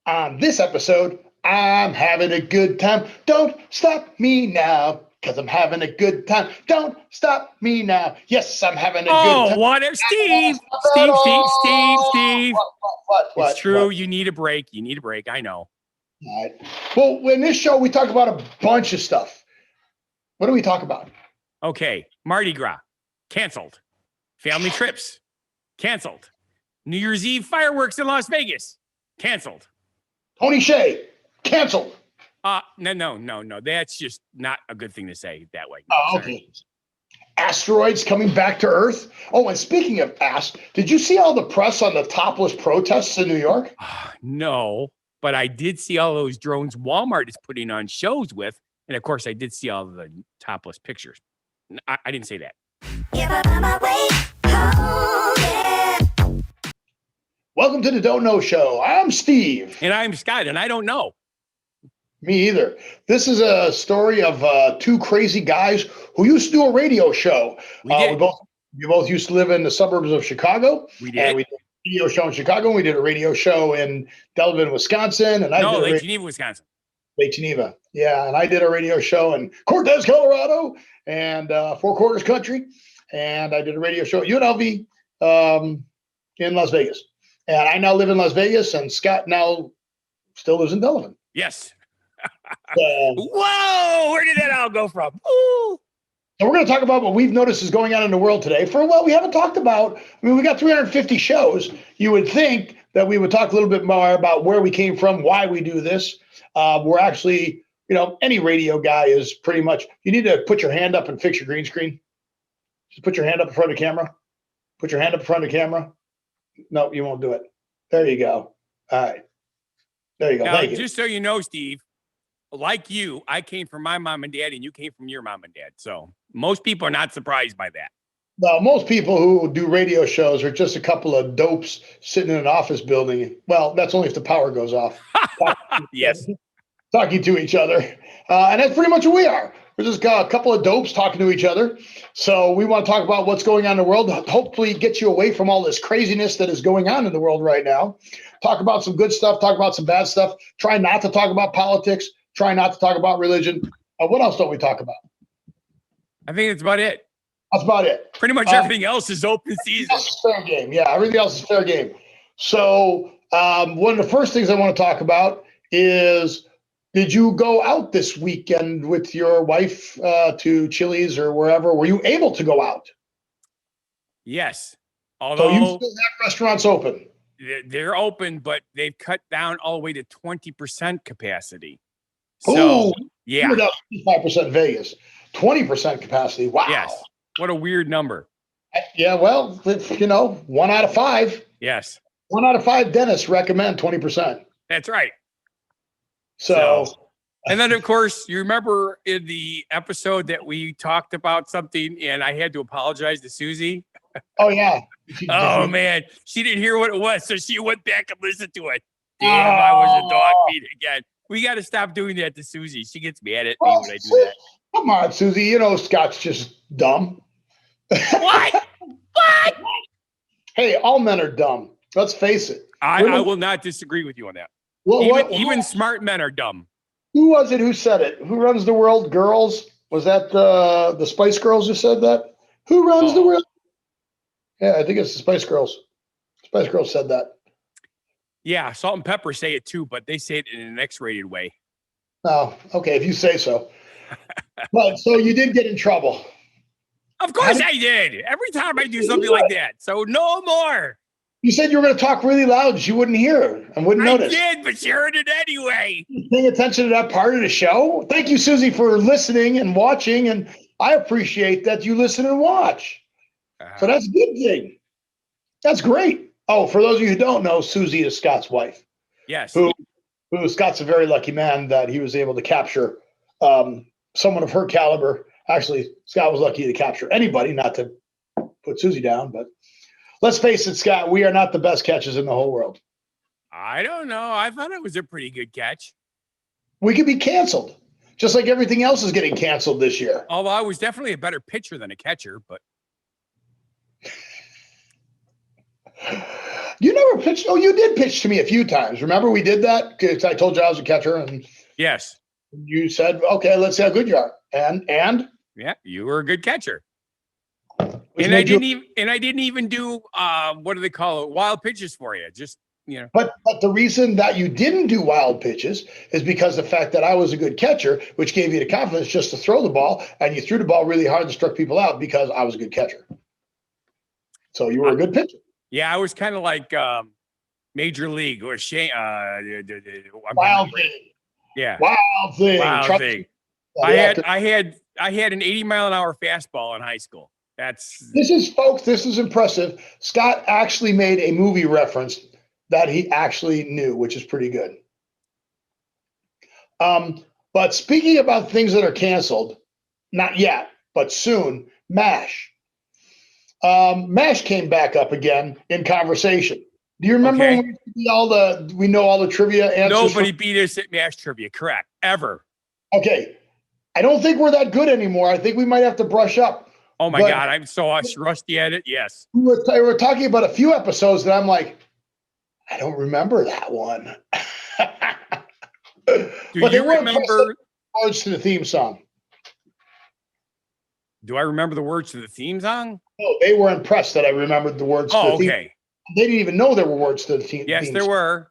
On this episode, I'm having a good time. Don't stop me now, because I'm having a good time. Don't stop me now. Yes, I'm having a good time. Oh, what if Steve. What? It's true. You need a break. I know. All right. Well, in this show, we talk about a bunch of stuff. What do we talk about? Okay. Mardi Gras, canceled. Family trips, canceled. New Year's Eve fireworks in Las Vegas, canceled. Tony Hsieh, canceled. No. That's just not a good thing to say that way. Oh, okay. Asteroids coming back to Earth. Oh, and speaking of did you see all the press on the topless protests in New York? No, but I did see all those drones Walmart is putting on shows with. And of course, I did see all the topless pictures. I didn't say that. Welcome to the Don't Know Show. I'm Steve. And I'm Scott, and I don't know. Me either. This is a story of two crazy guys who used to do a radio show. We both used to live in the suburbs of Chicago. We did. And we did a radio show in Chicago. And we did a radio show in Delavan, Wisconsin. And Lake Geneva, Wisconsin. Lake Geneva. Yeah. And I did a radio show in Cortez, Colorado, and Four Quarters Country. And I did a radio show at UNLV in Las Vegas. And I now live in Las Vegas, and Scott now still lives in Delavan. Yes. Whoa! Where did that all go from? Ooh. So we're going to talk about what we've noticed is going on in the world today. We haven't talked about. We got 350 shows. You would think that we would talk a little bit more about where we came from, why we do this. We're actually, any radio guy is pretty much. You need to put your hand up and fix your green screen. Just put your hand up in front of the camera. Put your hand up in front of the camera. No, you won't do it. There you go. All right. There you go. Now, just so you know, Steve, like you, I came from my mom and dad, and you came from your mom and dad. So most people are not surprised by that. No, most people who do radio shows are just a couple of dopes sitting in an office building. Well, that's only if the power goes off. Yes. Talking to each other. And that's pretty much what we are. We're just a couple of dopes talking to each other. So we want to talk about what's going on in the world, hopefully get you away from all this craziness that is going on in the world right now. Talk about some good stuff, talk about some bad stuff. Try not to talk about politics. Try not to talk about religion. What else don't we talk about? I think that's about it. That's about it. Pretty much everything else is open season. Fair game. Yeah, everything else is fair game. So one of the first things I want to talk about is, did you go out this weekend with your wife to Chili's or wherever? Were you able to go out? Yes. So you still have restaurants open? They're open, but they've cut down all the way to 20% capacity. So, yeah. 5% Vegas, 20% capacity. Wow. Yes. What a weird number. Yeah, well, 1 out of 5. Yes. 1 out of 5 dentists recommend 20%. That's right. So, and then, of course, you remember in the episode that we talked about something and I had to apologize to Susie? Oh, yeah. Oh, man. She didn't hear what it was, so she went back and listened to it. Damn, I was a dog meat again. We got to stop doing that to Susie. She gets mad at me when I do that. Come on, Susie. Scott's just dumb. What? What? Hey, all men are dumb. Let's face it. I will not disagree with you on that. Well, even smart men are dumb. Who was it who said it? Who runs the world? Girls? Was that the Spice Girls who said that? Who runs the world? Yeah, I think it's the Spice Girls. Spice Girls said that. Yeah, Salt and Pepper say it too, but they say it in an X-rated way. Oh, okay, if you say so. But so you did get in trouble. Of course I did. Every time I do something like that. So no more. You said you were going to talk really loud. She wouldn't hear and wouldn't notice. I did, but she heard it anyway. Paying attention to that part of the show. Thank you, Susie, for listening and watching. And I appreciate that you listen and watch. So that's a good thing. That's great. Oh, for those of you who don't know, Susie is Scott's wife. Yes. Who Scott's a very lucky man that he was able to capture someone of her caliber. Actually, Scott was lucky to capture anybody, not to put Susie down, but let's face it, Scott, we are not the best catches in the whole world. I don't know. I thought it was a pretty good catch. We could be canceled, just like everything else is getting canceled this year. Although I was definitely a better pitcher than a catcher, but. You never pitched. Oh, you did pitch to me a few times. Remember we did that because I told you I was a catcher, and Yes. you said, "Okay, let's see how good you are." And Yeah, you were a good catcher. which And I made you- didn't even do what do they call it? Wild pitches for you. Just, you know. But the reason that you didn't do wild pitches is because the fact that I was a good catcher, which gave you the confidence just to throw the ball, and you threw the ball really hard and struck people out because I was a good catcher. So you were a good pitcher. Yeah, I was kind of like Major League or Shane. Wild thing. Yeah. Wild thing. Wild thing. I had an 80-mile-an-hour fastball in high school. This is impressive. Scott actually made a movie reference that he actually knew, which is pretty good. But speaking about things that are canceled, not yet, but soon, MASH. MASH came back up again in conversation. Do you remember when we know all the trivia answers? Nobody beat us at MASH trivia, correct? Ever. Okay. I don't think we're that good anymore. I think we might have to brush up. Oh my God, I'm so rusty at it. Yes. We were talking about a few episodes that I'm like, I don't remember that one. Do you remember words to the theme song? Do I remember the words to the theme song? No, they were impressed that I remembered the words to the theme. Okay. They didn't even know there were words to the theme. Yes, there were.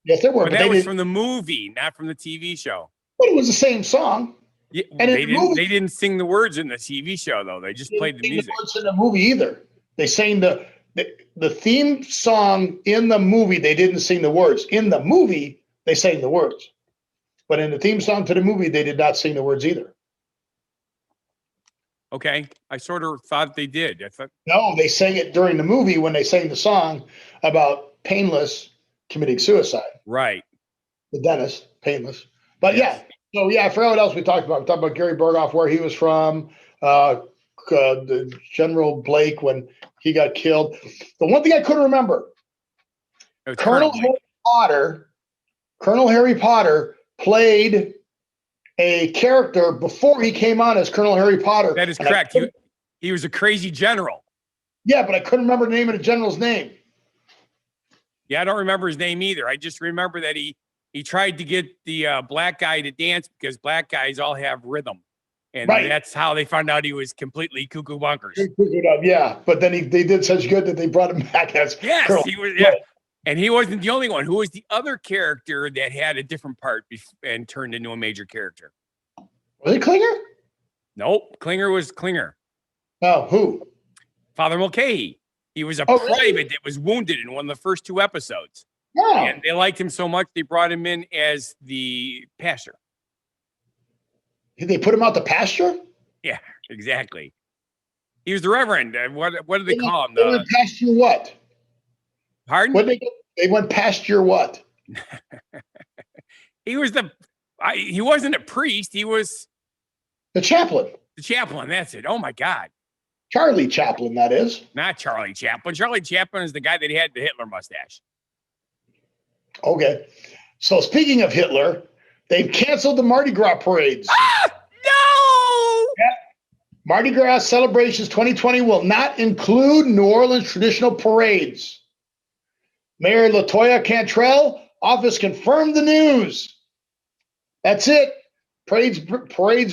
Yes, there were. But that was from the movie, not from the TV show. But it was the same song. Yeah, and they didn't sing the words in the TV show though. They just played the music. The words in the movie either. They sang the theme song in the movie. They didn't sing the words. In the movie, they sang the words. But in the theme song to the movie, they did not sing the words either. Okay, I sort of thought they did. I thought no, they sang it during the movie when they sang the song about Painless committing suicide. Right. The dentist, Painless. But yes. So I forgot what else we talked about. We talked about Gary Berghoff, where he was from, the General Blake when he got killed. The one thing I couldn't remember, Colonel Harry Potter played a character before he came on as Colonel Harry Potter. That is correct. He was a crazy general. Yeah, but I couldn't remember the name of the general's name. Yeah, I don't remember his name either. I just remember that he tried to get the black guy to dance because black guys all have rhythm. And that's how they found out he was completely cuckoo bunkers. Yeah, but then they did such good that they brought him back as Colonel. He was. Yeah, and he wasn't the only one. Who was the other character that had a different part and turned into a major character? Was it Klinger? Nope, Klinger was Klinger. Oh, who? Father Mulcahy. He was a private that was wounded in one of the first 2 episodes. Yeah. And they liked him so much they brought him in as the pastor. Did they put him out the pasture? Yeah, exactly. He was the reverend. What do they call him? They went past your what? Pardon? They went past your what? He was he wasn't a priest. He was the chaplain. The chaplain. That's it. Oh my God. Charlie Chaplin, that is. Not Charlie Chaplin. Charlie Chaplin is the guy that had the Hitler mustache. Okay. So speaking of Hitler, they've canceled the Mardi Gras parades. No! Yeah. Mardi Gras celebrations 2020 will not include New Orleans traditional parades. Mayor LaToya Cantrell office confirmed the news. That's it. Parades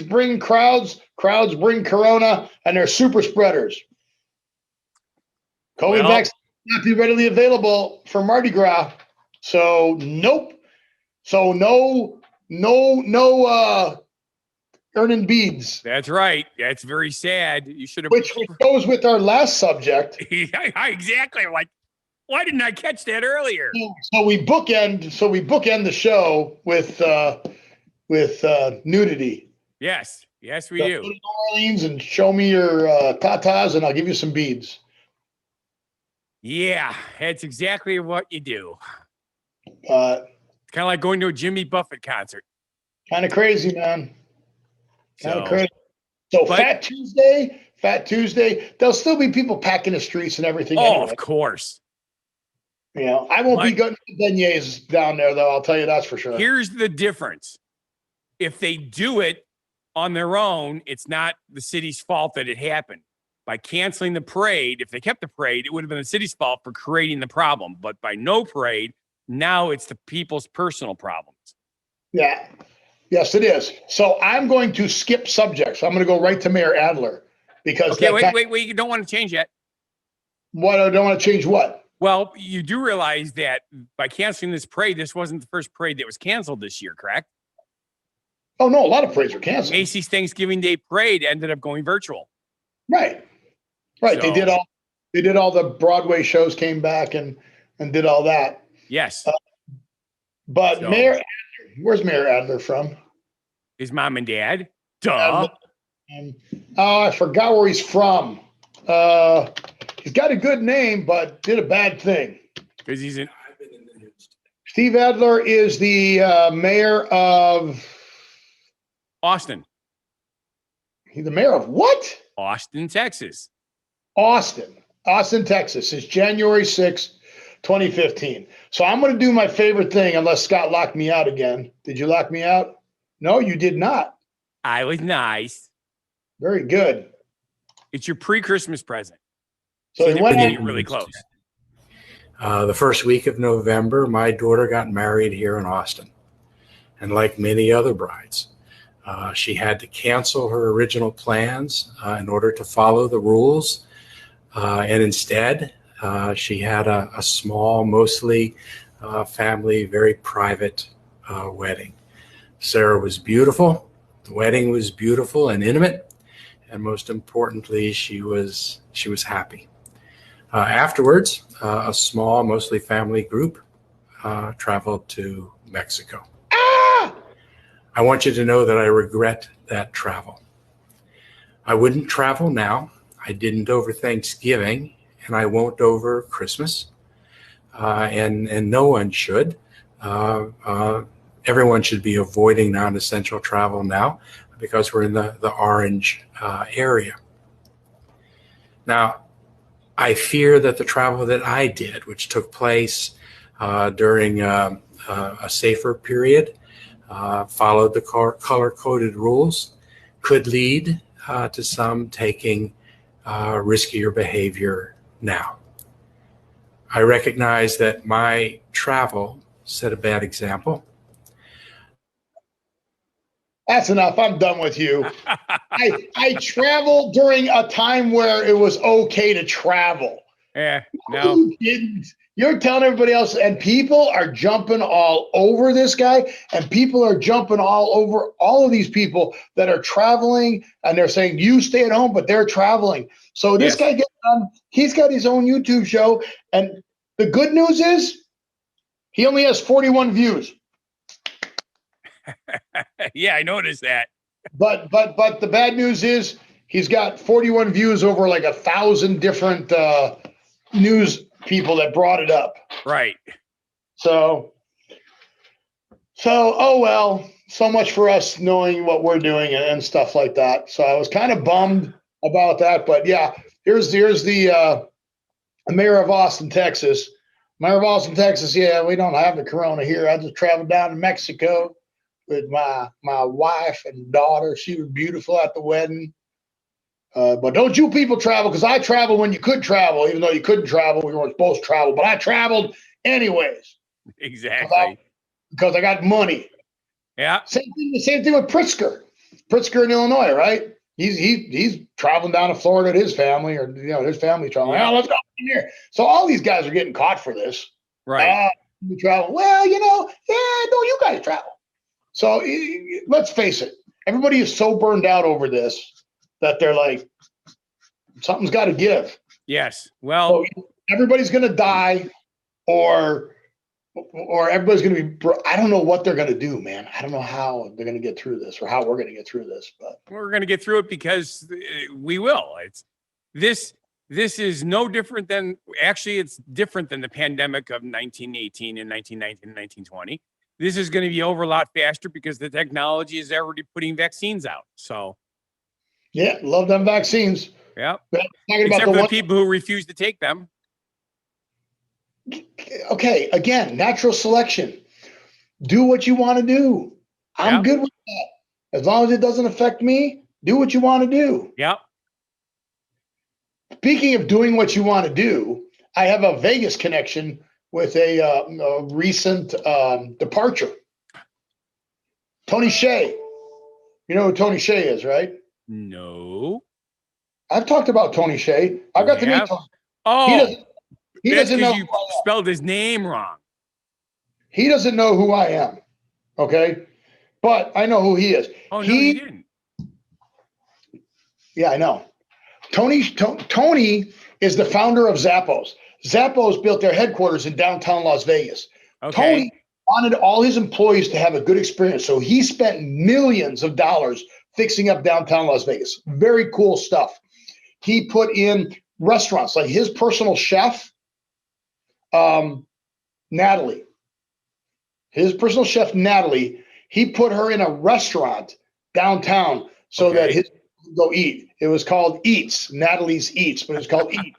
bring crowds bring corona, and they're super spreaders. COVID vaccines will not be readily available for Mardi Gras. So nope. So no earning beads. That's right. That's very sad. You should have. Which goes with our last subject. Exactly. Like, why didn't I catch that earlier? So we bookend the show with nudity. Yes, we do. Go to New Orleans and show me your tatas, and I'll give you some beads. Yeah, that's exactly what you do. Kind of like going to a Jimmy Buffett concert. Kind of crazy, man. Kind of crazy. So Fat Tuesday, there'll still be people packing the streets and everything. Oh, anyway. Of course. You know, I won't be going to beignets down there, though. I'll tell you that's for sure. Here's the difference. If they do it on their own, it's not the city's fault that it happened. by canceling the parade, if they kept the parade, it would have been the city's fault for creating the problem. But by no parade, now it's the people's personal problems. Yeah. Yes, it is. So I'm going to skip subjects. I'm going to go right to Mayor Adler because okay, wait. You don't want to change yet. What? I don't want to change what? Well, you do realize that by canceling this parade, this wasn't the first parade that was canceled this year, correct? Oh no, a lot of parades were canceled. Macy's Thanksgiving Day parade ended up going virtual. Right. So, they did all the Broadway shows, came back and did all that. Yes. But Mayor Adler, where's Mayor Adler from? His mom and dad. Duh. I forgot where he's from. He's got a good name, but did a bad thing. Because he's in. Steve Adler is the mayor of Austin. He's the mayor of what? Austin, Texas. Austin, Texas. It's January 6th, 2015. So I'm going to do my favorite thing unless Scott locked me out again. Did you lock me out? No, you did not. I was nice. Very good. It's your pre-Christmas present. So he went in really close. The first week of November, my daughter got married here in Austin. And like many other brides, she had to cancel her original plans in order to follow the rules. And instead, she had a small, mostly family, very private wedding. Sarah was beautiful. The wedding was beautiful and intimate. And most importantly, she was happy. Afterwards, a small, mostly family group traveled to Mexico. I want you to know that I regret that travel. I wouldn't travel now. I didn't over Thanksgiving, and I won't over Christmas. And no one should. Everyone should be avoiding non-essential travel now because we're in the orange area. Now, I fear that the travel that I did, which took place during a safer period, followed the color-coded rules, could lead to some taking riskier behavior now. I recognize that my travel set a bad example. That's enough. I'm done with you. I traveled during a time where it was okay to travel. Yeah, no. You didn't. You're telling everybody else, and people are jumping all over this guy, and people are jumping all over all of these people that are traveling, and they're saying, you stay at home, but they're traveling. So this guy gets on, he's got his own YouTube show, and the good news is he only has 41 views. Yeah, I noticed that. But the bad news is he's got 41 views over like 1,000 different news people that brought it up. Right. So oh well, so much for us knowing what we're doing and stuff like that. So I was kind of bummed about that, but yeah, here's the mayor of Austin, Texas. Mayor of Austin, Texas. Yeah, we don't have the corona here. I just traveled down to Mexico with my wife and daughter. She was beautiful at the wedding. But don't you people travel, because I traveled when you could travel, even though you couldn't travel. We weren't supposed to travel, but I traveled anyways. Exactly. Because I got money. Yeah. Same thing with Pritzker. Pritzker in Illinois, right? He's traveling down to Florida to his family, or his family traveling. Yeah. Oh, let's go here. So all these guys are getting caught for this. Right. You travel. Well, no, you guys travel. So let's face it. Everybody is so burned out over this that they're like, something's got to give. Yes. Well, so everybody's going to die, or everybody's going to be. I don't know what they're going to do, man. I don't know how they're going to get through this, or how we're going to get through this. But we're going to get through it because we will. It's this is no different than, actually, it's different than the pandemic of 1918 and 1919 and 1920. This is going to be over a lot faster because the technology is already putting vaccines out. So. Yeah, love them vaccines. Yeah. Except for the people who refuse to take them. Okay, again, natural selection. Do what you want to do. I'm good with that. As long as it doesn't affect me, do what you want to do. Yeah. Speaking of doing what you want to do, I have a Vegas connection with a recent departure. Tony Hsieh. You know who Tony Hsieh is, right? No. I've talked about Tony Hsieh. I've got to meet Tony. Oh, he doesn't know you spelled his name wrong. He doesn't know who I am. Okay. But I know who he is. Oh, no, you didn't. Yeah, I know. Tony is the founder of Zappos. Zappos built their headquarters in downtown Las Vegas. Okay. Tony wanted all his employees to have a good experience, so he spent millions of dollars fixing up downtown Las Vegas. Very cool stuff. He put in restaurants, like his personal chef, Natalie. His personal chef, Natalie, he put her in a restaurant downtown so that his go eat. It was called Eats, Natalie's Eats, but it was called Eat.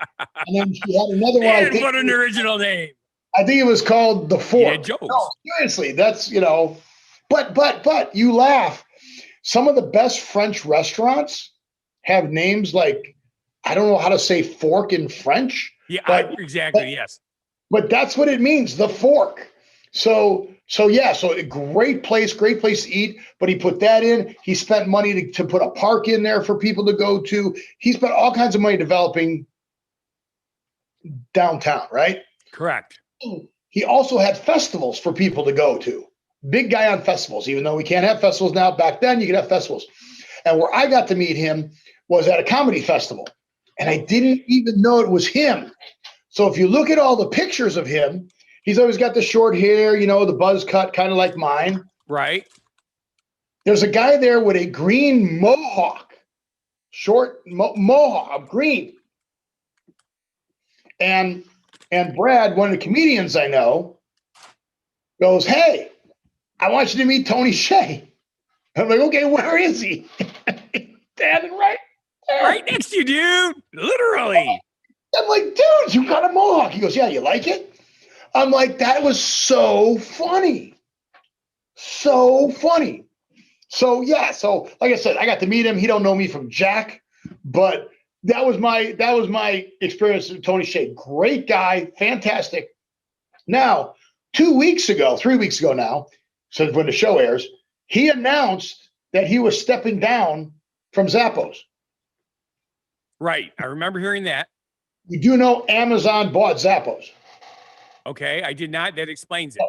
And then she had another one. Man, what an original name. I think it was called The Fork. Yeah, jokes. No, seriously, that's, but you laugh. Some of the best French restaurants have names like, I don't know how to say fork in French. Yeah, exactly. Yes. But that's what it means, The Fork. So a great place to eat, but he put that in. He spent money to put a park in there for people to go to. He spent all kinds of money developing downtown, right? Correct. He also had festivals for people to go to. Big guy on festivals, even though we can't have festivals now. Back then, you could have festivals. And where I got to meet him was at a comedy festival. And I didn't even know it was him. So if you look at all the pictures of him, he's always got the short hair, the buzz cut, kind of like mine. Right. There's a guy there with a green mohawk, short mohawk, green. And Brad, one of the comedians I know, goes, "Hey, I want you to meet Tony Hsieh." I'm like, "Okay, where is he?" Standing right there. Right next to you, dude. Literally. I'm like, "Dude, you got a mohawk." He goes, "Yeah, you like it?" I'm like, that was so funny. So funny. So yeah, so like I said, I got to meet him. He don't know me from Jack, but that was my experience with Tony Hsieh. Great guy, fantastic. Now, 3 weeks ago now, so when the show airs, he announced that he was stepping down from Zappos. Right. I remember hearing that. You do know Amazon bought Zappos. Okay, I did not. That explains it.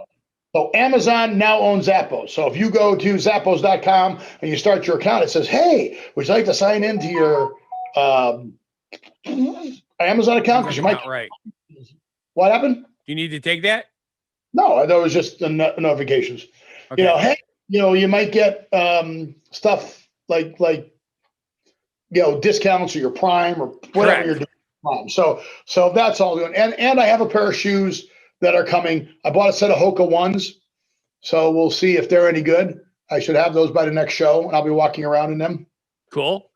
So Amazon now owns Zappos. So if you go to Zappos.com and you start your account, it says, "Hey, would you like to sign into your Amazon account?" Because you might. Right. What happened? You need to take that? No, that was just the notifications. Okay. Hey, you might get stuff like discounts or your Prime or whatever Correct. you're doing. So that's all doing. And I have a pair of shoes that are coming. I bought a set of Hoka ones, so we'll see if they're any good. I should have those by the next show, and I'll be walking around in them. Cool.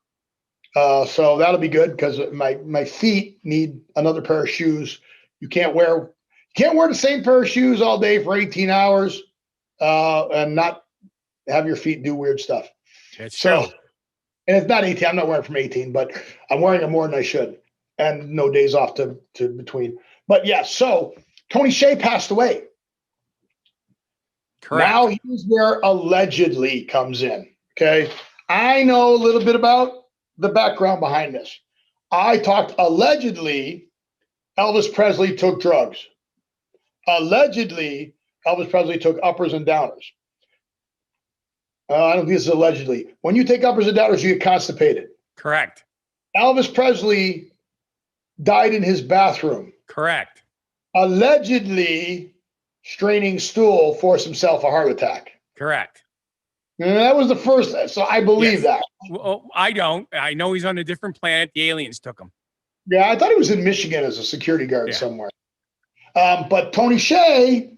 So that'll be good because my feet need another pair of shoes. You can't wear the same pair of shoes all day for 18 hours and not have your feet do weird stuff. That's true. And it's not 18. I'm not wearing from 18, but I'm wearing them more than I should, and no days off to between. But yeah, so Tony Hsieh passed away. Correct. Now here's where allegedly comes in. Okay. I know a little bit about the background behind this. I talked allegedly Elvis Presley took drugs. Allegedly, Elvis Presley took uppers and downers. I don't think this is allegedly. When you take uppers and downers, you get constipated. Correct. Elvis Presley died in his bathroom. Correct. Allegedly, straining stool forced himself a heart attack. Correct. And that was the first, so I believe that. Well, I don't. I know he's on a different planet. The aliens took him. Yeah, I thought he was in Michigan as a security guard somewhere. But Tony Hsieh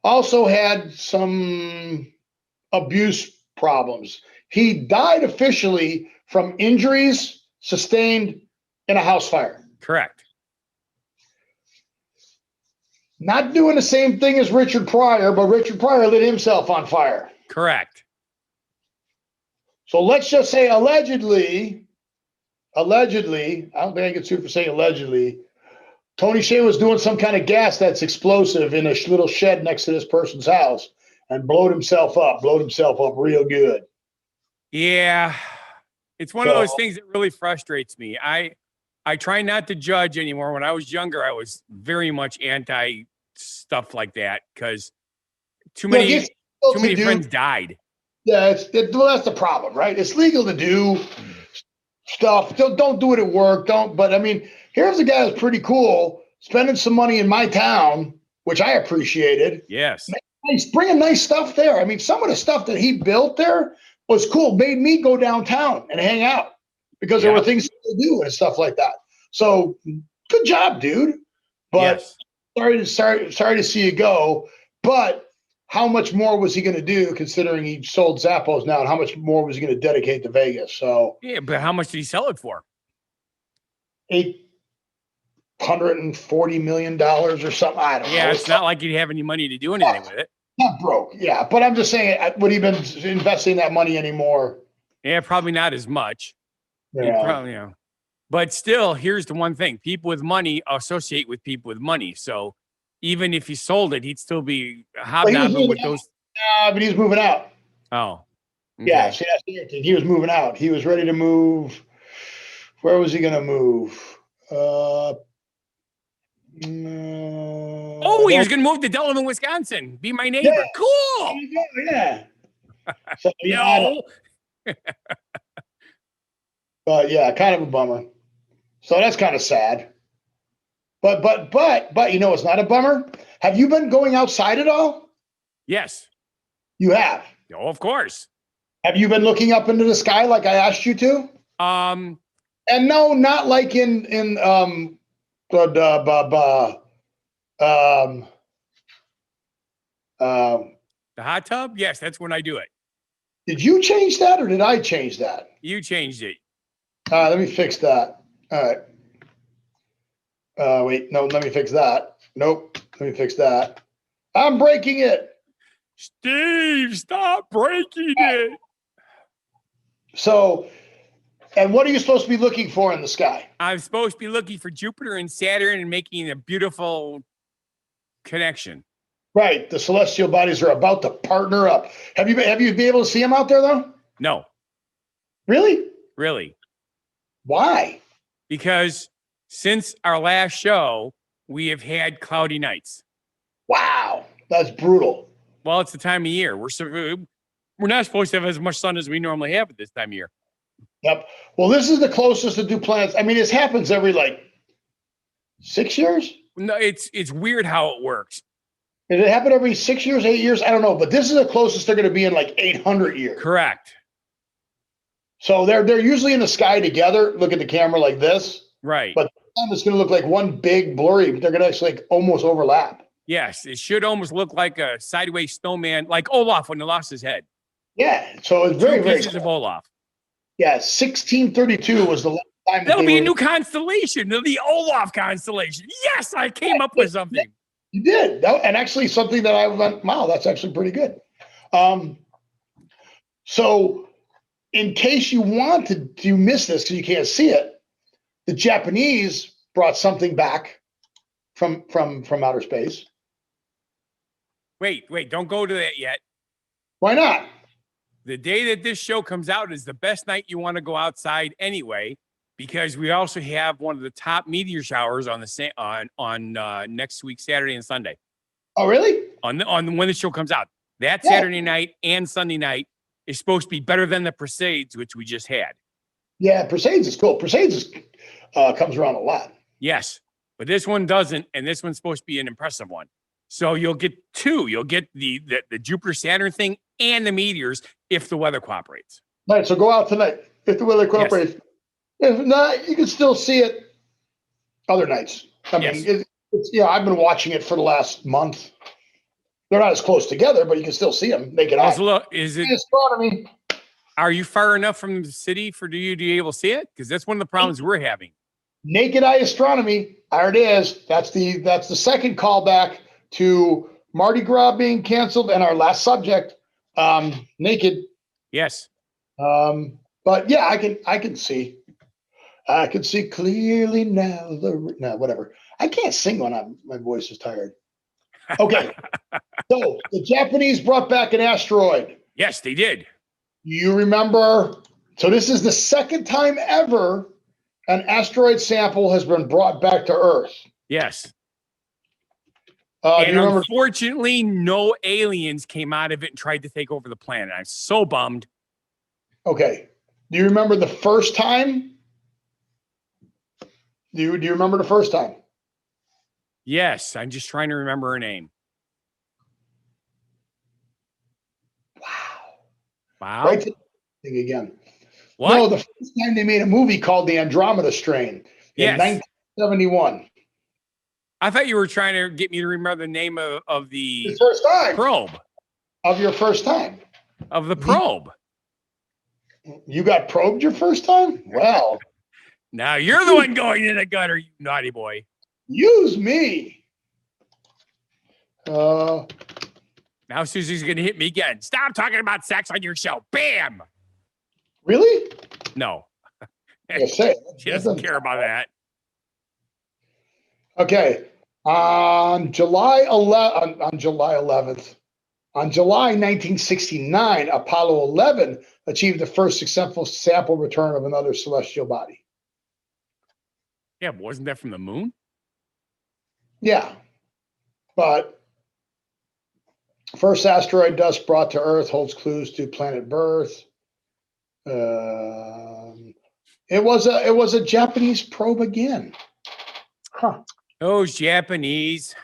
also had some abuse problems. He died officially from injuries sustained in a house fire. Correct. Not doing the same thing as Richard Pryor, but Richard Pryor lit himself on fire. Correct. So let's just say allegedly allegedly, I don't think I get sued for saying allegedly, Tony Hsieh was doing some kind of gas that's explosive in a little shed next to this person's house and blowed himself up real good. Yeah. It's one of those things that really frustrates me. I try not to judge anymore. When I was younger, I was very much anti stuff like that because too many friends died. Yeah, well, that's the problem, right? It's legal to do stuff. Don't do it at work. But I mean, here's a guy that's pretty cool, spending some money in my town, which I appreciated. Yes. He's bringing nice stuff there. I mean, some of the stuff that he built there was cool. Made me go downtown and hang out because there were things to do and stuff like that. So good job, dude. But sorry to see you go. But how much more was he going to do considering he sold Zappos now? And how much more was he going to dedicate to Vegas? So yeah, but how much did he sell it for? $840 million or something. I don't know. Yeah, it's not like he'd have any money to do anything with it. Not broke, yeah. But I'm just saying, would he been investing that money anymore? Yeah, probably not as much. Yeah. But still, here's the one thing: people with money associate with people with money. So even if he sold it, he'd still be hobnobbing with those. But he's moving out. Oh, okay. Yeah. See, that's the thing. He was moving out. He was ready to move. Where was he going to move? He was going to move to Delavan, Wisconsin. Be my neighbor. Yeah. Cool. Yeah. So, no. But yeah, kind of a bummer. So that's kind of sad. But you know it's not a bummer? Have you been going outside at all? Yes. You have? Oh, of course. Have you been looking up into the sky like I asked you to? And no, not like in the hot tub? Yes, that's when I do it. Did you change that or did I change that? You changed it. Let me fix that. All right. Wait, no, let me fix that. Nope. Let me fix that. I'm breaking it. Steve, stop breaking it. So, and what are you supposed to be looking for in the sky? I'm supposed to be looking for Jupiter and Saturn and making a beautiful connection. Right. The celestial bodies are about to partner up. Have you been able to see them out there though? No. Really? Really. Why? Because since our last show, we have had cloudy nights. Wow. That's brutal. Well, it's the time of year. We're not supposed to have as much sun as we normally have at this time of year. Yep. Well, this is the closest to do planets. I mean, this happens every 6 years. No, it's weird how it works. Did it happen every 6 years, 8 years? I don't know, but this is the closest they're going to be in 800 years. Correct. So they're usually in the sky together. Look at the camera like this. Right. But it's going to look like one big blurry, but they're going to actually almost overlap. Yes, it should almost look like a sideways snowman, like Olaf when he lost his head. Yeah, so it's very, very pieces of Olaf. Yeah, 1632 was the last time. That'll be a new constellation, the Olaf constellation. Yes, I came up with something. You did, and actually something that I went, wow, that's actually pretty good. So, in case you miss this because you can't see it, the Japanese brought something back from outer space. Wait, don't go to that yet. Why not? The day that this show comes out is the best night you want to go outside anyway, because we also have one of the top meteor showers on next week, Saturday and Sunday. Oh, really? On when the show comes out, that Saturday night and Sunday night is supposed to be better than the Perseids, which we just had. Yeah, Perseids is cool. Perseids comes around a lot. Yes, but this one doesn't, and this one's supposed to be an impressive one. So you'll get two. You'll get the Jupiter Saturn thing and the meteors if the weather cooperates. All right, so go out tonight if the weather cooperates. Yes. If not, you can still see it other nights. I mean, I've been watching it for the last month. They're not as close together, but you can still see them. Make it out. Look, is it astronomy? Are you far enough from the city for you to be able to see it? Because that's one of the problems we're having. Naked eye astronomy. There it is. That's the second callback to Mardi Gras being canceled and our last subject, naked. Yes. But yeah, I can see. I could see clearly now. No, whatever. I can't sing when my voice is tired. Okay. So the Japanese brought back an asteroid. Yes, they did. You remember? So this is the second time ever an asteroid sample has been brought back to Earth. Yes. And unfortunately, no aliens came out of it and tried to take over the planet. I'm so bummed. Okay. Do you remember the first time? Do you remember the first time? Yes. I'm just trying to remember her name. Wow. Right to the thing again. What? No, the first time they made a movie called The Andromeda Strain in 1971. I thought you were trying to get me to remember the name of the first time probe. Of your first time. Of the probe. You got probed your first time? Well. Now you're the one going in the gutter, you naughty boy. Use me. Now Susie's going to hit me again. Stop talking about sex on your show. Bam. Really? No. She doesn't care about that. Okay. On July 1969, Apollo 11 achieved the first successful sample return of another celestial body. Yeah, but wasn't that from the moon? Yeah. But first asteroid dust brought to Earth holds clues to planet birth. It was a Japanese probe again. Huh. Those Japanese.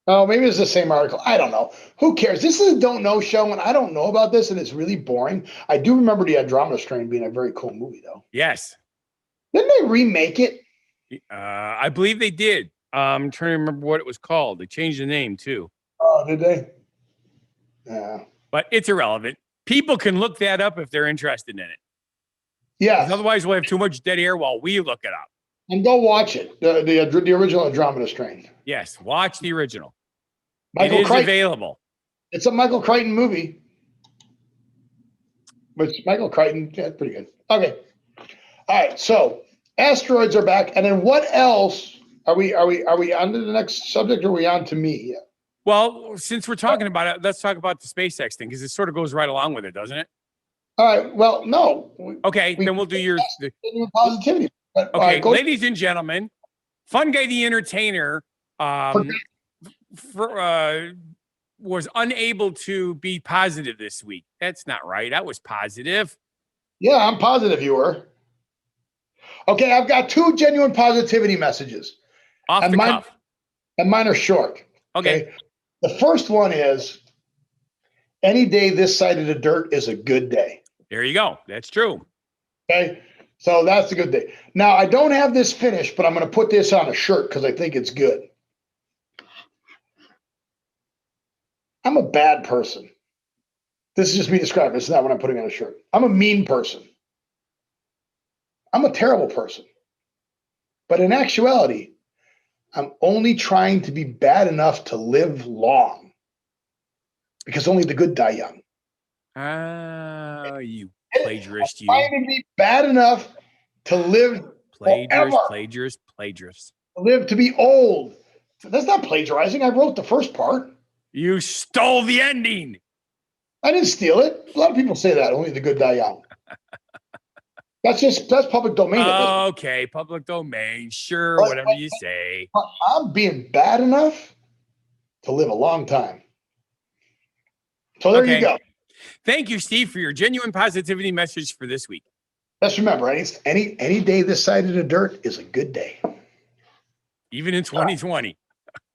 Oh, maybe it's the same article. I don't know. Who cares? This is a don't know show, and I don't know about this, and it's really boring. I do remember the Andromeda Strain being a very cool movie, though. Yes. Didn't they remake it? I believe they did. I'm trying to remember what it was called. They changed the name, too. Oh, did they? Yeah. But it's irrelevant. People can look that up if they're interested in it. Yeah. Otherwise, we'll have too much dead air while we look it up. And go watch it. The original Andromeda Strain. Yes, watch the original. It is available. It's a Michael Crichton movie. Which Michael Crichton, yeah, pretty good. Okay. All right. So asteroids are back. And then what else? Are we on to the next subject, or are we on to me? Yeah. Well, since we're talking about it, let's talk about the SpaceX thing, because it sort of goes right along with it, doesn't it? All right. Well, no. Okay, then we'll do yours. Positivity. But, okay, ladies and gentlemen, Fun Guy the Entertainer was unable to be positive this week. That's not right. I was positive. Yeah, I'm positive you were. Okay, I've got 2 genuine positivity messages. Off the cuff. And mine are short. Okay. The first one is, any day this side of the dirt is a good day. There you go. That's true. Okay. So that's a good day. Now, I don't have this finished, but I'm going to put this on a shirt because I think it's good. I'm a bad person. This is just me describing. It's not what I'm putting on a shirt. I'm a mean person. I'm a terrible person. But in actuality, I'm only trying to be bad enough to live long. Because only the good die young. You plagiarist, you. I'm trying to be bad enough to live forever. Plagiarist. To live to be old. That's not plagiarizing. I wrote the first part. You stole the ending. I didn't steal it. A lot of people say that. Only the good die young. That's public domain. Okay, public domain. Sure, whatever you say. I'm being bad enough to live a long time. So there you go. Thank you, Steve, for your genuine positivity message for this week. Just remember, any day this side of the dirt is a good day. Even in 2020.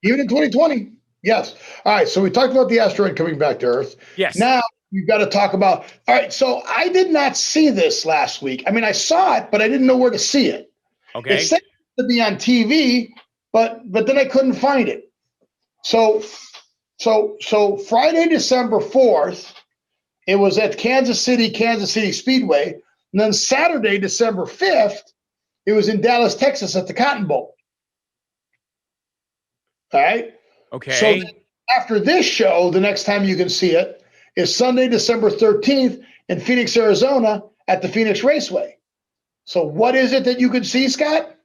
Even in 2020. Yes. All right. So we talked about the asteroid coming back to Earth. Yes. Now you've got to talk about. All right. So I did not see this last week. I mean, I saw it, but I didn't know where to see it. Okay. It said to be on TV, but then I couldn't find it. So Friday, December 4th, it was at Kansas City Speedway. And then Saturday, December 5th, it was in Dallas, Texas at the Cotton Bowl. All right. Okay. So after this show, the next time you can see it is Sunday, December 13th in Phoenix, Arizona at the Phoenix Raceway. So what is it that you could see, Scott?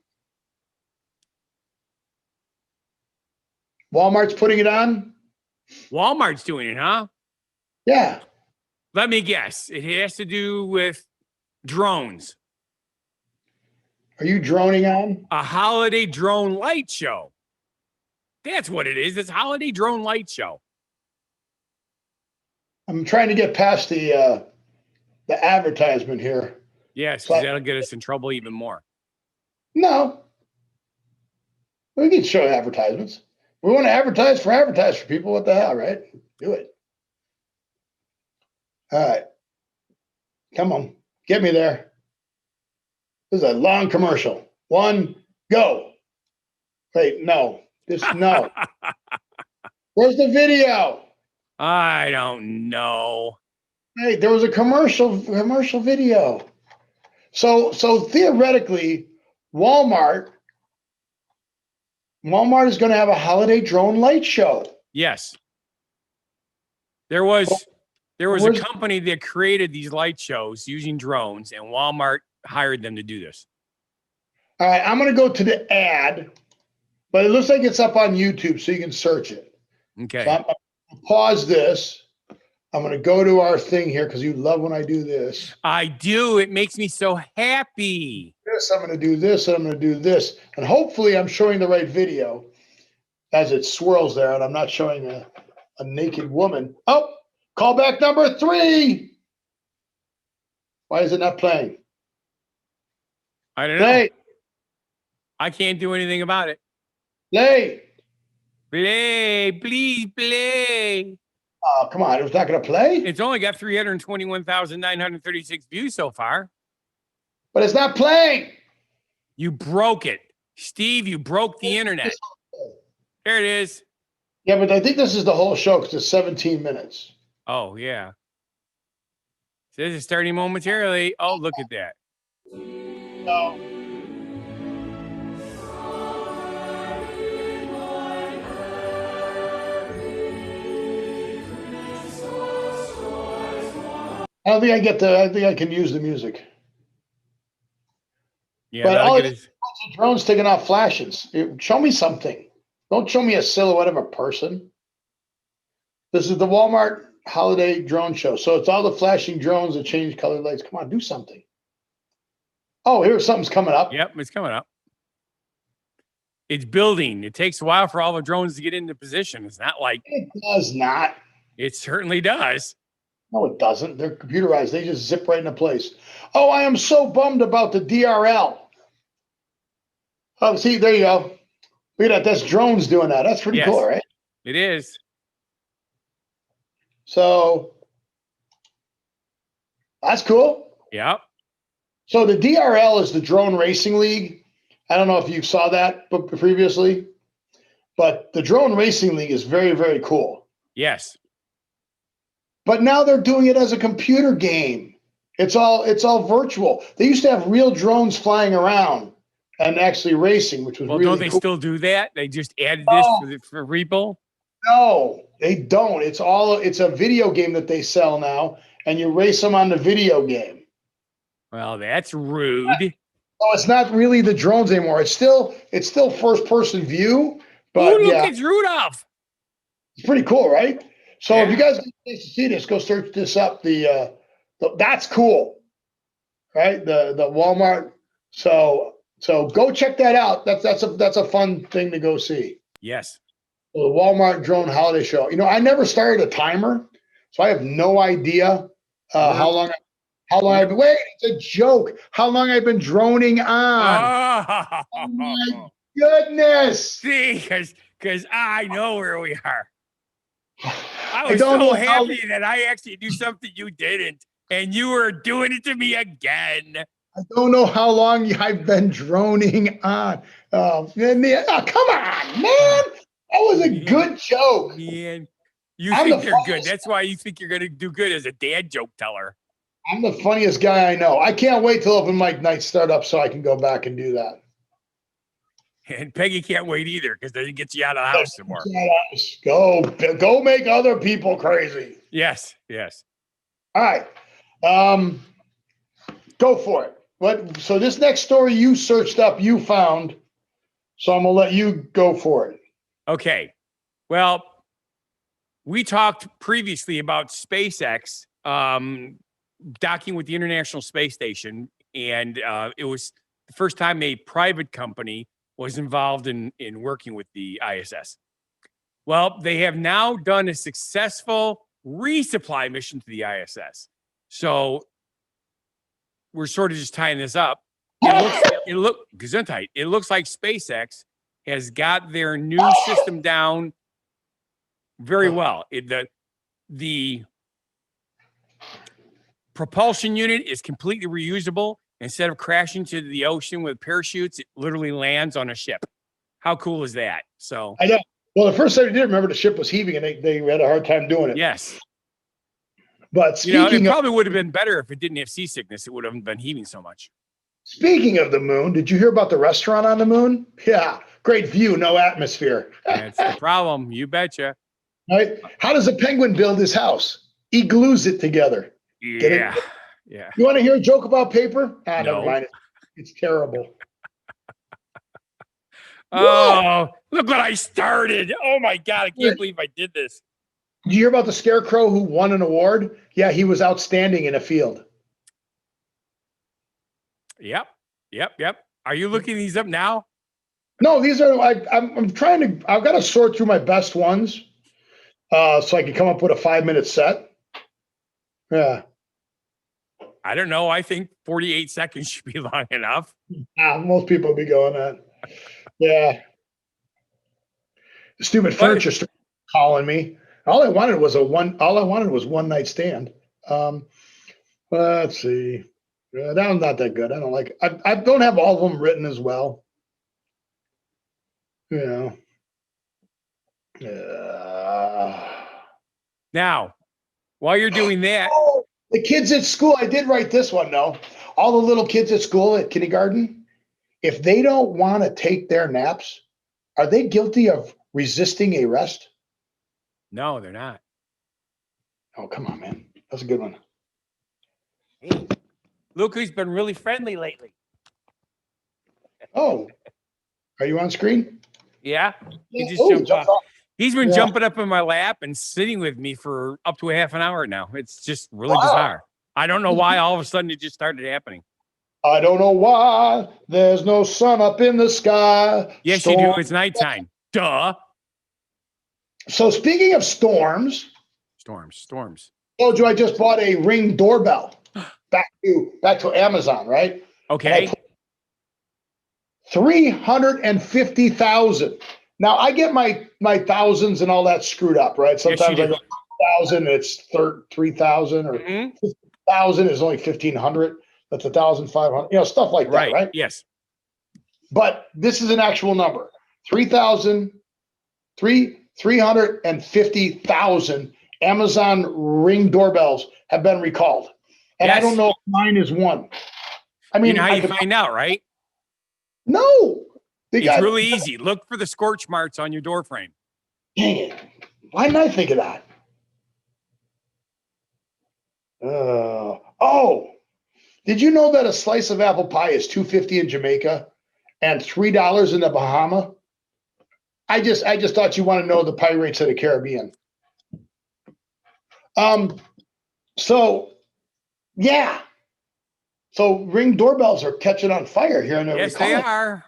Walmart's putting it on? Walmart's doing it, huh? Yeah. Let me guess. It has to do with drones. Are you droning on? A holiday drone light show. That's what it is. It's a holiday drone light show. I'm trying to get past the advertisement here. Yes, because that'll get us in trouble even more. No. We can show advertisements. We want to advertise for people. What the hell, right? Do it. All right. Come on. Get me there. This is a long commercial. One, go. Wait, no. No. Where's the video? I don't know. Hey, there was a commercial video. So theoretically, Walmart is going to have a holiday drone light show. Yes. There was a company that created these light shows using drones, and Walmart hired them to do this. All right, I'm going to go to the ad, but it looks like it's up on YouTube, so you can search it. Okay. So I'm going to pause this. I'm going to go to our thing here because you love when I do this. I do. It makes me so happy. I'm going to do this, and I'm going to do this. And hopefully I'm showing the right video as it swirls there, and I'm not showing a naked woman. Oh, callback number 3. Why is it not playing? I don't know. Play. I can't do anything about it. Play. Play. Please play. Oh, come on. It was not going to play? It's only got 321,936 views so far. But it's not playing. You broke it. Steve, you broke the internet. There it is. Yeah, but I think this is the whole show because it's 17 minutes. Oh, yeah. This is starting momentarily. Oh, look at that. No. I think I can use the music. Yeah, but all it is drones taking off flashes. Show me something. Don't show me a silhouette of a person. This is the Walmart holiday drone show. So it's all the flashing drones that change colored lights. Come on, do something. Oh, here's something's coming up. Yep, it's coming up. It's building. It takes a while for all the drones to get into position. It's not like it does not. It certainly does. No, it doesn't. They're computerized. They just zip right into place. Oh, I am so bummed about the DRL. Oh, see, there you go. Look at that. That's drones doing that. That's pretty cool, right? It is. So that's cool. Yep. So the DRL is the Drone Racing League. I don't know if you saw that previously, but the Drone Racing League is very, very cool. Yes. But now they're doing it as a computer game. It's all virtual. They used to have real drones flying around and actually racing, which was really cool. Don't they still do that? They just added this for people? No, they don't. It's a video game that they sell now, and you race them on the video game. Well, that's rude. Oh, it's not really the drones anymore. It's still first person view, but look, it's Rudolph. It's pretty cool, right? So if you guys get a chance to see this, go search this up. That's cool, right? The Walmart. So go check that out. That's a fun thing to go see. Yes. So the Walmart drone holiday show. You know, I never started a timer, so I have no idea how long I've been. Wait, it's a joke. How long I've been droning on? Oh my goodness! See, because I know where we are. I was so happy that I actually do something you didn't, and you were doing it to me again. I don't know how long I've been droning on. Come on, man. That was a good joke. Man, you think they're good. That's why you think you're going to do good as a dad joke teller. I'm the funniest guy I know. I can't wait till open mic night start up so I can go back and do that. And Peggy can't wait either because then it gets you out of the house some more. Go make other people crazy. Yes. All right. Go for it. What? So this next story you searched up, you found. So I'm gonna let you go for it. Okay. Well, we talked previously about SpaceX docking with the International Space Station, and it was the first time a private company was involved in working with the ISS. Well, they have now done a successful resupply mission to the ISS. So we're sort of just tying this up. It looks like SpaceX has got their new system down very well. The propulsion unit is completely reusable. Instead of crashing to the ocean with parachutes, it literally lands on a ship. How cool is that? So I know. Well, the first time I did remember the ship was heaving, and they had a hard time doing it. Yes. But speaking it probably would have been better if it didn't have seasickness. It would have been heaving so much. Speaking of the moon, did you hear about the restaurant on the moon? Yeah, great view, no atmosphere. That's the problem. You betcha. Right? How does a penguin build his house? He glues it together. Yeah. Yeah. You want to hear a joke about paper? No. Never mind. It's terrible. Oh, look what I started. Oh my God. I can't believe I did this. Did you hear about the scarecrow who won an award? Yeah, he was outstanding in a field. Yep. Are you looking these up now? No, these are, I'm trying to, I've got to sort through my best ones so I can come up with a 5-minute set. Yeah. I don't know. I think 48 seconds should be long enough. Most people will be going that. Yeah. The stupid furniture store calling me. All I wanted was one night stand. Let's see. That one's not that good. I don't like it. I don't have all of them written as well. Yeah. Now, while you're doing that. The kids at school, I did write this one, though. All the little kids at school at kindergarten, if they don't want to take their naps, are they guilty of resisting arrest? No, they're not. Oh, come on, man. That's a good one. Hey, look who's been really friendly lately. Oh, are you on screen? Yeah. He just jumped off. He's been jumping up in my lap and sitting with me for up to a half an hour now. It's just really bizarre. I don't know why all of a sudden it just started happening. I don't know why there's no sun up in the sky. Yes, you do. It's nighttime. Duh. So speaking of storms. Told you I just bought a Ring doorbell. Back to Amazon, right? Okay. 350,000. Now I get my thousands and all that screwed up, right? Sometimes I go 1,000, it's 3,000, or 50,000 is only 1,500. That's 1,500. Stuff like that, right? Yes. But this is an actual number: 350,000 Amazon Ring doorbells have been recalled, and I don't know if mine is one. I mean, you know how you find out, right? No. It's really easy. Look for the scorch marks on your door frame. Dang it. Why didn't I think of that? Did you know that a slice of apple pie is $2.50 in Jamaica and $3 in the Bahama? I just thought you want to know the pie rates of the Caribbean. So Ring doorbells are catching on fire here in the Yes, they are.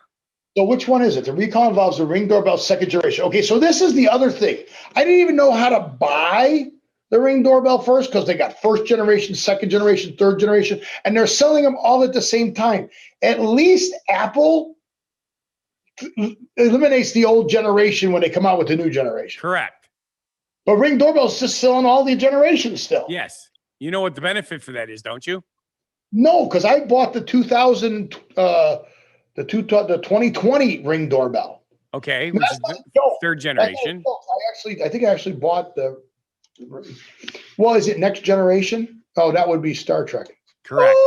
So which one is it? The recall involves the Ring doorbell second generation. Okay, so this is the other thing. I didn't even know how to buy the Ring doorbell first because they got first generation, second generation, third generation, and they're selling them all at the same time. At least Apple eliminates the old generation when they come out with the new generation. Correct. But Ring doorbell's just selling all the generations still. Yes. You know what the benefit for that is, don't you? No, because I bought the 2020 Ring doorbell. Okay, which is the third generation. I think I actually bought the. Well, is it next generation? Oh, that would be Star Trek. Correct.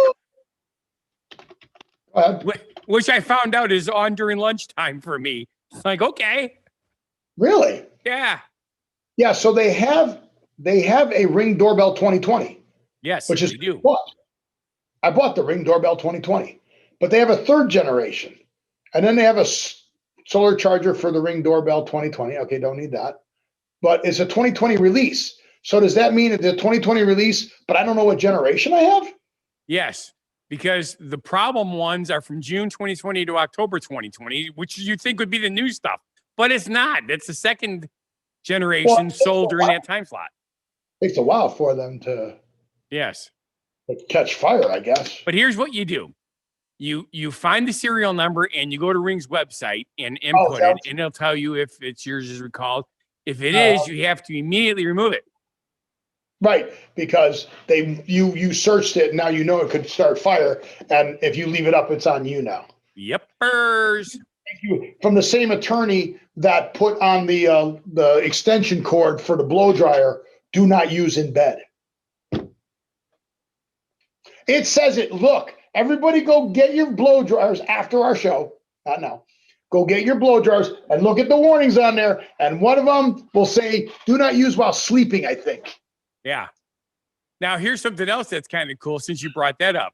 Which I found out is on during lunchtime for me. It's like, okay. Really? Yeah. Yeah. So they have a Ring doorbell 2020. Yes, which is you do. What? I bought the Ring Doorbell 2020, but they have a third generation. And then they have a solar charger for the Ring Doorbell 2020. Okay, don't need that. But it's a 2020 release. So does that mean it's a 2020 release, but I don't know what generation I have? Yes, because the problem ones are from June 2020 to October 2020, which you think would be the new stuff, but it's not. It's the second generation sold during that time slot. Takes a while for them to catch fire, I guess. But here's what you do. You find the serial number and you go to Ring's website and input it, and it'll tell you if it's yours is recalled. If it is, you have to immediately remove it. Right, because you searched it, now you know it could start fire, and if you leave it up, it's on you now. Yepers. Thank you. From the same attorney that put on the extension cord for the blow dryer, do not use in bed. It says it. Look, everybody go get your blow dryers after our show. Not now. Go get your blow dryers and look at the warnings on there, and one of them will say, do not use while sleeping, I think. Yeah. Now, here's something else that's kind of cool since you brought that up.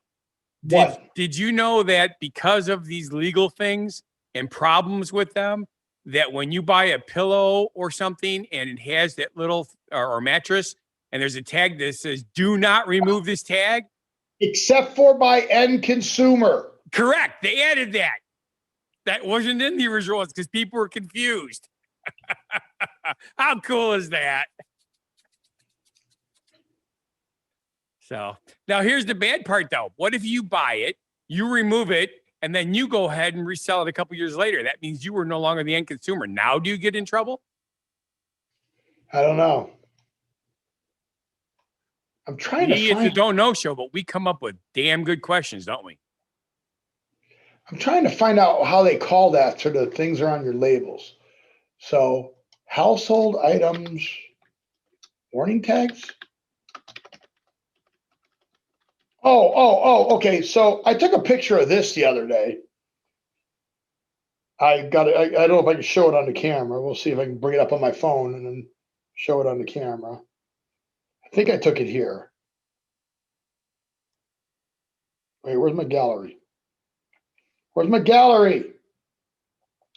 Did you know that because of these legal things and problems with them, that when you buy a pillow or something and it has that little or mattress and there's a tag that says, do not remove this tag? Except for by end consumer. Correct. They added that. That wasn't in the original ones because people were confused. How cool is that? So now here's the bad part, though. What if you buy it, you remove it, and then you go ahead and resell it a couple years later? That means you were no longer the end consumer. Now do you get in trouble? I don't know. I'm trying to find... It's a don't know show, but we come up with damn good questions, don't we? I'm trying to find out how they call that so the things are on your labels. So household items, warning tags. Okay. So I took a picture of this the other day. I got it. I don't know if I can show it on the camera. We'll see if I can bring it up on my phone and then show it on the camera. I think I took it here. Wait, where's my gallery? Where's my gallery?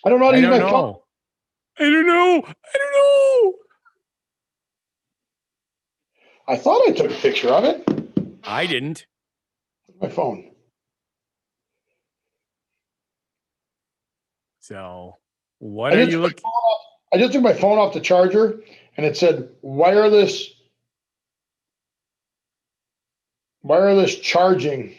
I don't know how to use my phone. I don't know. I thought I took a picture of it. I didn't. My phone. So what are you looking? I just took my phone off the charger and it said wireless charging.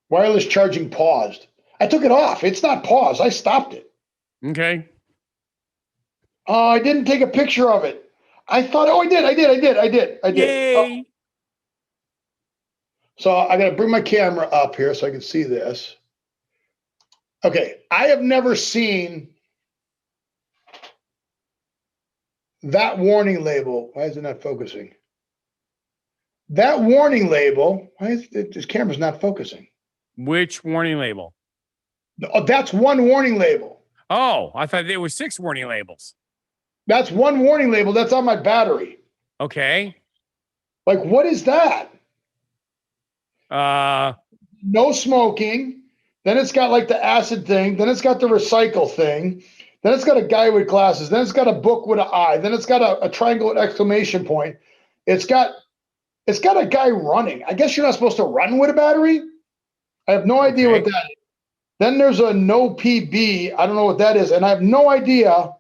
Wireless charging paused. I took it off. It's not paused. I stopped it. Okay. I didn't take a picture of it. I thought, I did. Yay. Oh. So I got to bring my camera up here so I can see this. Okay. I have never seen that warning label. Why is it not focusing? That warning label. Why is this camera's not focusing? Which warning label? Oh, that's one warning label. Oh, I thought there was 6 warning labels. That's one warning label. That's on my battery. Okay. Like, what is that? No smoking. Then it's got like the acid thing. Then it's got the recycle thing. Then it's got a guy with glasses. Then it's got a book with an eye. Then it's got a triangle with exclamation point. It's got a guy running. I guess you're not supposed to run with a battery. I have no idea what that is. Then there's a no PB. I don't know what that is. And I have no idea.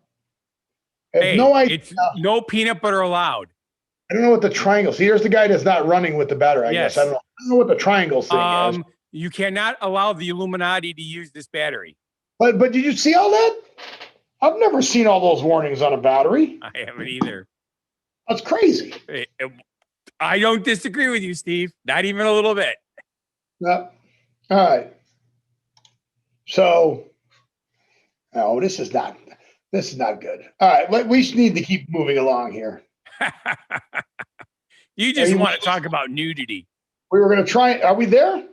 It's no peanut butter allowed. I don't know what the triangle. See, here's the guy that's not running with the battery. I guess I don't know what the triangle thing is. You cannot allow the Illuminati to use this battery. But did you see all that? I've never seen all those warnings on a battery. I haven't either. That's crazy. I don't disagree with you, Steve. Not even a little bit. Yeah. All right. So, no, this is not good. All right, we just need to keep moving along here. You just want to talk about nudity. We were going to try. Are we there?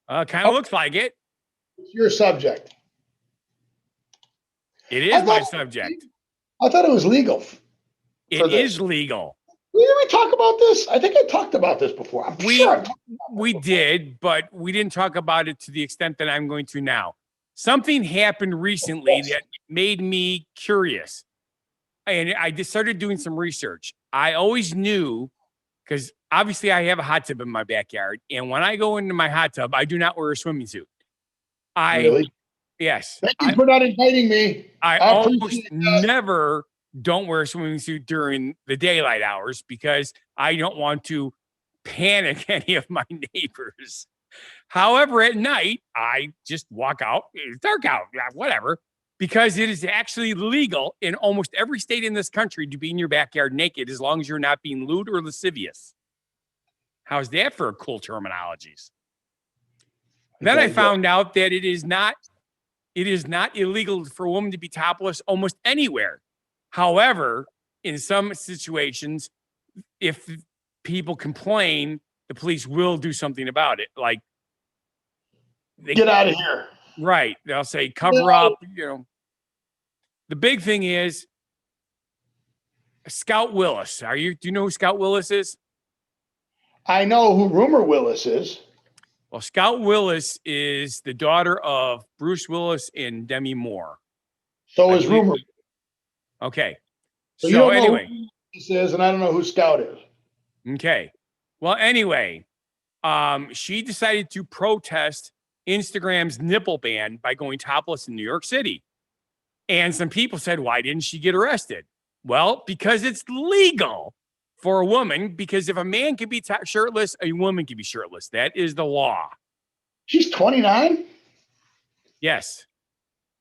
Kind of looks like it. It's your subject. It is my subject. I thought it was legal. It is legal. Did we talk about this? I think I talked about this before. I'm sure we did, but we didn't talk about it to the extent that I'm going to now. Something happened recently that made me curious. And I just started doing some research. I always knew, because obviously I have a hot tub in my backyard. And when I go into my hot tub, I do not wear a swimming suit. Really? Yes. Thank you for not inviting me. I almost never don't wear a swimming suit during the daylight hours because I don't want to panic any of my neighbors. However, at night, I just walk out. It's dark out, whatever, because it is actually legal in almost every state in this country to be in your backyard naked as long as you're not being lewd or lascivious. How's that for cool terminologies? Then I found out that it is not illegal for a woman to be topless almost anywhere. However, in some situations, if people complain, the police will do something about it. Like, get out of here. Right. They'll say, cover up, The big thing is Scout Willis. Do you know who Scout Willis is? I know who Rumor Willis is. Well, Scout Willis is the daughter of Bruce Willis and Demi Moore. So is Rumor. Okay. So you don't know who this is, and I don't know who Scout is. Okay. Well, anyway, she decided to protest Instagram's nipple ban by going topless in New York City. And some people said, why didn't she get arrested? Well, because it's legal for a woman, because if a man can be shirtless, a woman can be shirtless. That is the law. She's 29? Yes.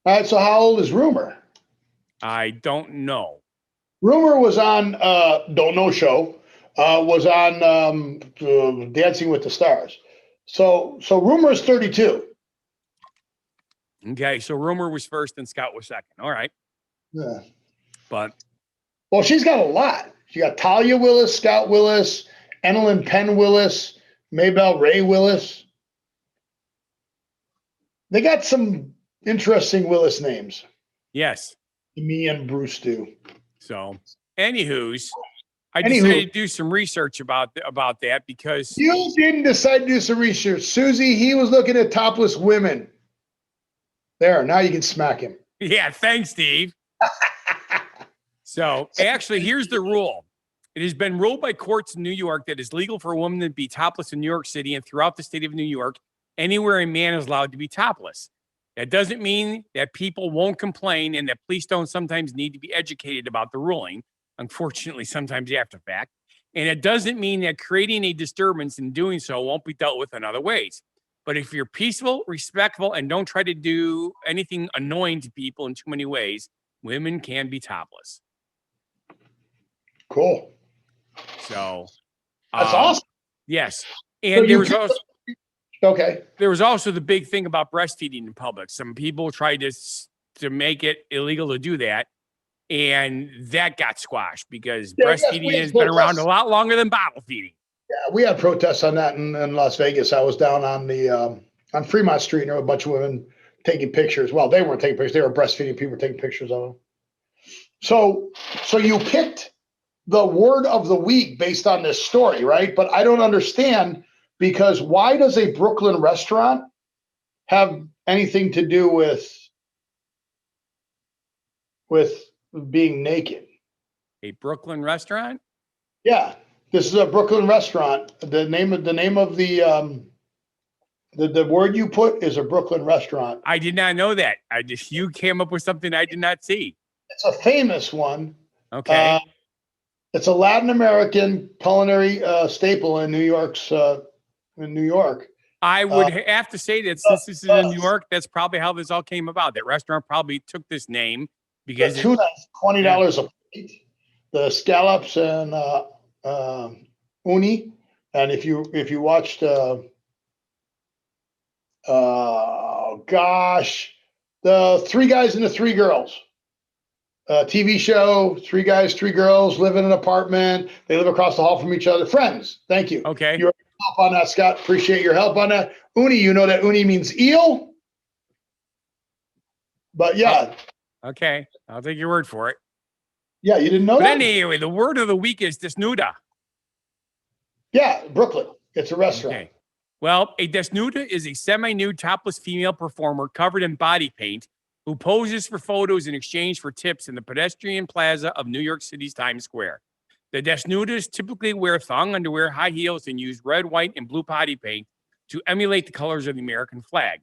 All right, so how old is Rumor? I don't know. Rumor was on Don't Know Show, was on Dancing with the Stars. So Rumor is 32. Okay, so Rumor was first and Scout was second. All right. Yeah. But well, she's got a lot. She got Talia Willis, Scout Willis, Enelyn Penn Willis, Maybelle Ray Willis. They got some interesting Willis names. Yes. Me and Bruce do. So, anywho's, I decided to do some research about that because you didn't decide to do some research, Susie. He was looking at topless women. There, now you can smack him. Yeah, thanks, Steve. So, actually, here's the rule. It has been ruled by courts in New York that it's legal for a woman to be topless in New York City and throughout the state of New York, anywhere a man is allowed to be topless. That doesn't mean that people won't complain and that police don't sometimes need to be educated about the ruling. Unfortunately, sometimes after the fact. And it doesn't mean that creating a disturbance in doing so won't be dealt with in other ways. But if you're peaceful, respectful, and don't try to do anything annoying to people in too many ways, women can be topless. Cool. So that's awesome. Yes. And there was also there was also the big thing about breastfeeding in public. Some people tried to make it illegal to do that. And that got squashed because breastfeeding has been around a lot longer than bottle feeding. Yeah, we had protests on that in Las Vegas. I was down on the on Fremont Street, and there were a bunch of women taking pictures. Well, they weren't taking pictures; they were breastfeeding. People were taking pictures of them. So you picked the word of the week based on this story, right? But I don't understand, because why does a Brooklyn restaurant have anything to do with being naked? A Brooklyn restaurant? Yeah, this is a Brooklyn restaurant. The name of the word you put is a Brooklyn restaurant. I did not know that. You came up with something I did not see. It's a famous one. Okay. It's a Latin American culinary staple in New York's in New York. I would have to say that since this is in New York, that's probably how this all came about. That restaurant probably took this name because the tuna is $20 a plate. The scallops and uni, and if you watched the Three Guys and the Three Girls TV show, three guys, three girls live in an apartment. They live across the hall from each other. Friends. Thank you. Okay. Your help on that, Scott. Appreciate your help on that. Uni, you know that uni means eel. But yeah. Okay. I'll take your word for it. Yeah, you didn't know But that? anyway, the word of the week is Desnuda. Yeah, Brooklyn. It's a restaurant. Okay. Well, a Desnuda is a semi-nude topless female performer covered in body paint who poses for photos in exchange for tips in the pedestrian plaza of New York City's Times Square. The Desnudas typically wear thong underwear, high heels, and use red, white, and blue body paint to emulate the colors of the American flag.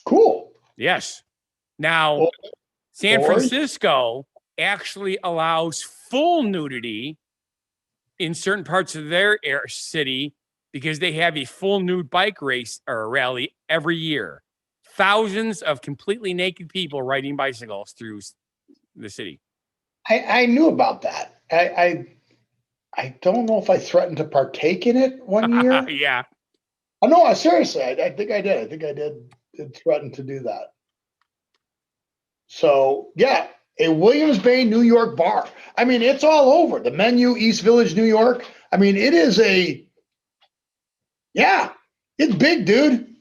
Cool. Yes. Now, San Or- Francisco actually allows full nudity in certain parts of their city because they have a full nude bike race or rally every year. Thousands of completely naked people riding bicycles through the city. I knew about that. I don't know if I threatened to partake in it one year. Yeah. Oh, no, seriously, I think I did. I think I did threaten to do that. So, yeah, a Williams Bay, New York bar. I mean, it's all over. The Menu, East Village, New York. I mean, it is it's big, dude.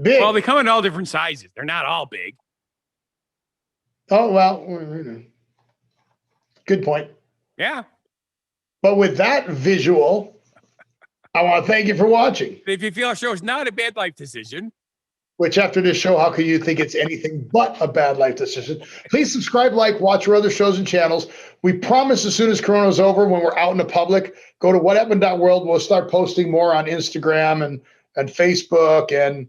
Big. Well, they come in all different sizes. They're not all big. Oh, well, good point. Yeah. But with that visual, I want to thank you for watching. If you feel our show is not a bad life decision, which after this show, how could you think it's anything but a bad life decision? Please subscribe, like, watch our other shows and channels. We promise as soon as Corona's over, when we're out in the public, go to whathappened.world. We'll start posting more on Instagram and Facebook, and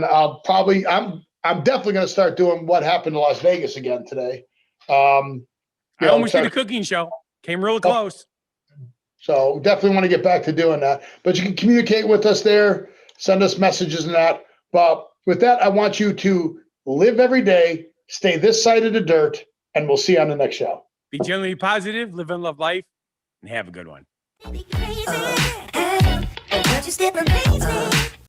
I'll probably I'm definitely going to start doing What Happened to Las Vegas again today. I almost did a cooking show. Came real close. So definitely want to get back to doing that. But you can communicate with us there. Send us messages and that. But with that, I want you to live every day, stay this side of the dirt, and we'll see you on the next show. Be generally positive, live and love life, and have a good one.